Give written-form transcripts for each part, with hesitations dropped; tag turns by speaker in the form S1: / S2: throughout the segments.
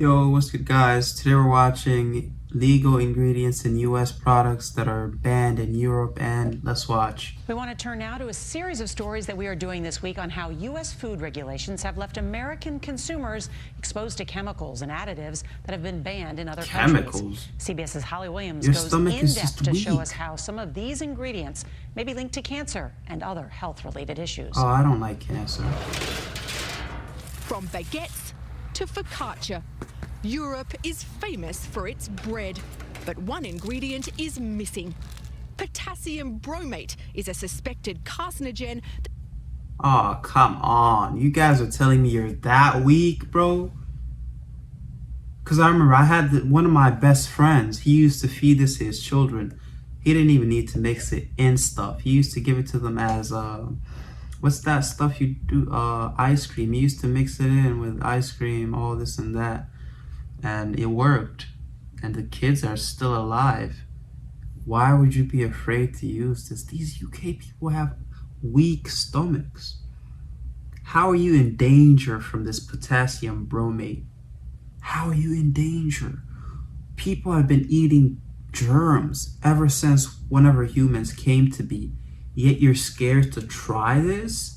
S1: Yo, what's good, guys? Today we're watching legal ingredients in US products that are banned in Europe, and let's watch.
S2: We want to turn now to a series of stories that we are doing this week on how U.S. food regulations have left American consumers exposed to chemicals and additives that have been banned in other countries. CBS's Holly Williams goes in depth to show us how some of these ingredients may be linked to cancer and other health-related issues.
S1: Oh, I don't like cancer.
S3: From baguettes to focaccia, Europe is famous for its bread, but one ingredient is missing. Potassium bromate is a suspected carcinogen.
S1: Oh, come on. You guys are telling me you're that weak, bro? Because I remember I had one of my best friends. He used to feed this to his children. He didn't even need to mix it in stuff. He used to give it to them as, what's that stuff you do? Ice cream. He used to mix it in with ice cream, all this and that. And it worked. And the kids are still alive. Why would you be afraid to use this? These UK people have weak stomachs. How are you in danger from this potassium bromate? How are you in danger? People have been eating germs ever since whenever humans came to be. Yet you're scared to try this?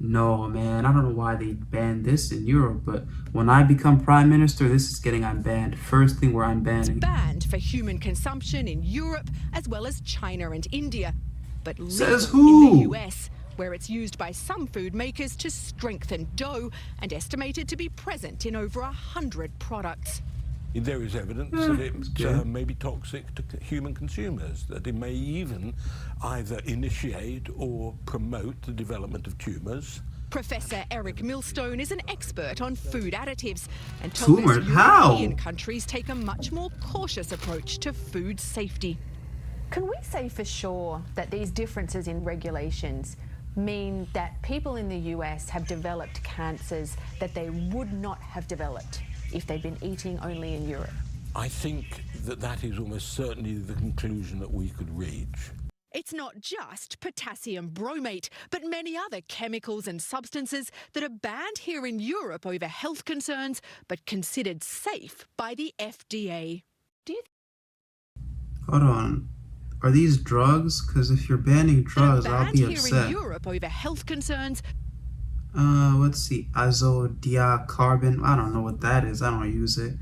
S1: No, man, I don't know why they banned this in Europe, but when I become prime minister, this is getting unbanned. First thing where I'm banning.
S3: It's banned for human consumption in Europe as well as China and India, but
S1: Says
S3: legal
S1: who?
S3: in the US, where it's used by some food makers to strengthen dough and estimated to be present in over 100 products.
S4: There is evidence that it may be toxic to human consumers, that it may even either initiate or promote the development of tumours.
S3: Professor Eric Millstone is an expert on food additives and told us
S1: How?
S3: European countries take a much more cautious approach to food safety.
S5: Can we say for sure that these differences in regulations mean that people in the US have developed cancers that they would not have developed if they'd been eating only in Europe?
S4: I think that that is almost certainly the conclusion that we could reach.
S3: It's not just potassium bromate, but many other chemicals and substances that are banned here in Europe over health concerns, but considered safe by the FDA.
S1: Hold on. Are these drugs? Because if you're banning drugs, I'll be upset.
S3: Here in Europe over health concerns.
S1: Let's see. Azodiacarbon. I don't know what that is. I don't use it.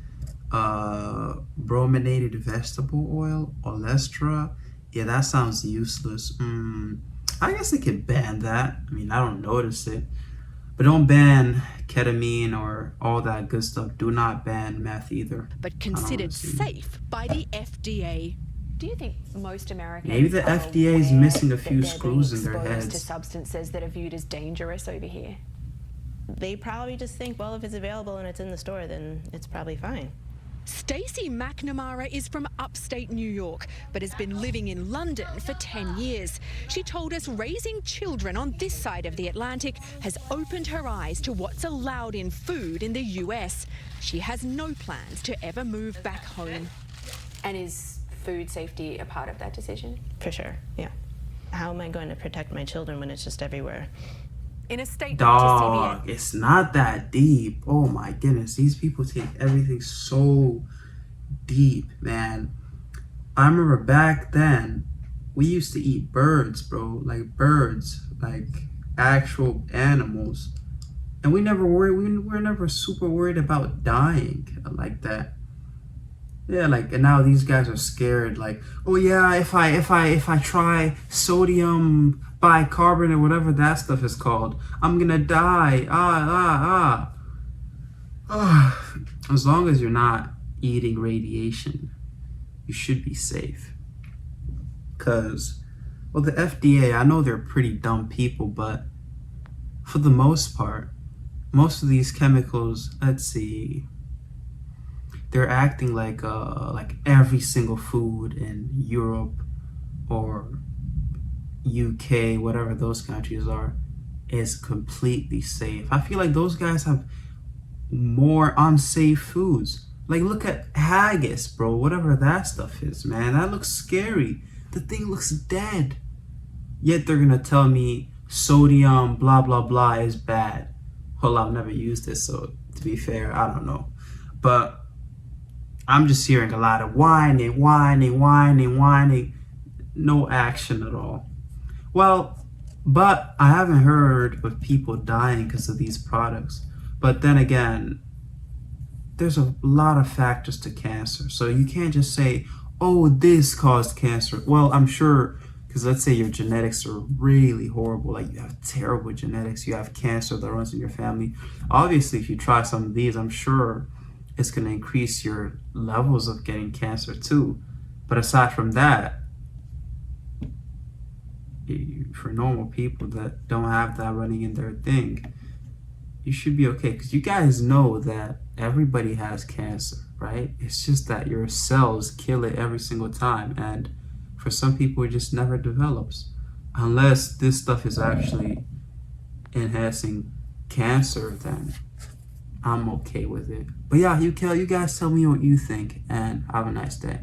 S1: Brominated vegetable oil. Olestra. Yeah, that sounds useless. I guess they could ban that. I mean, I don't notice it. But don't ban ketamine or all that good stuff. Do not ban meth either.
S3: But considered safe by the FDA.
S5: Do you think most Americans
S1: maybe the FDA is missing a few screws in their heads
S5: to substances that are viewed as dangerous over here?
S6: They probably just think, well, if it's available and it's in the store, then it's probably fine.
S3: Stacey McNamara is from upstate New York, but has been living in London for 10 years. She told us raising children on this side of the Atlantic has opened her eyes to what's allowed in food in the US. She has no plans to ever move back home.
S5: And is food safety a part of that decision?
S6: For sure, yeah. How am I going to protect my children when it's just everywhere?
S5: In a statement
S1: Dog,
S5: to CBS.
S1: it's not that deep. Oh my goodness, these people take everything so deep, man. I remember back then, we used to eat birds, bro. Like birds, like actual animals. And we were never super worried about dying like that. Yeah, like, and now these guys are scared, like, oh yeah, if I try sodium bicarbonate or whatever that stuff is called, I'm gonna die. As long as you're not eating radiation, you should be safe. Cause, well, the FDA, I know they're pretty dumb people, but for the most part, most of these chemicals, let's see, they're acting like every single food in Europe or UK, whatever those countries are, is completely safe. I feel like those guys have more unsafe foods. Like, look at haggis, bro, whatever that stuff is, man. That looks scary. The thing looks dead. Yet they're gonna tell me sodium blah blah blah is bad. Well, I've never used it, so to be fair, I don't know. But I'm just hearing a lot of whining, no action at all. Well, but I haven't heard of people dying because of these products. But then again, there's a lot of factors to cancer. So you can't just say, oh, this caused cancer. Well, I'm sure, because let's say your genetics are really horrible, like you have terrible genetics, you have cancer that runs in your family. Obviously, if you try some of these, I'm sure it's going to increase your levels of getting cancer too. But aside from that, for normal people that don't have that running in their thing, you should be okay, because you guys know that everybody has cancer, right? It's just that your cells kill it every single time, and for some people it just never develops unless this stuff is actually enhancing cancer. Then I'm okay with it. But yeah, you guys tell me what you think, and have a nice day.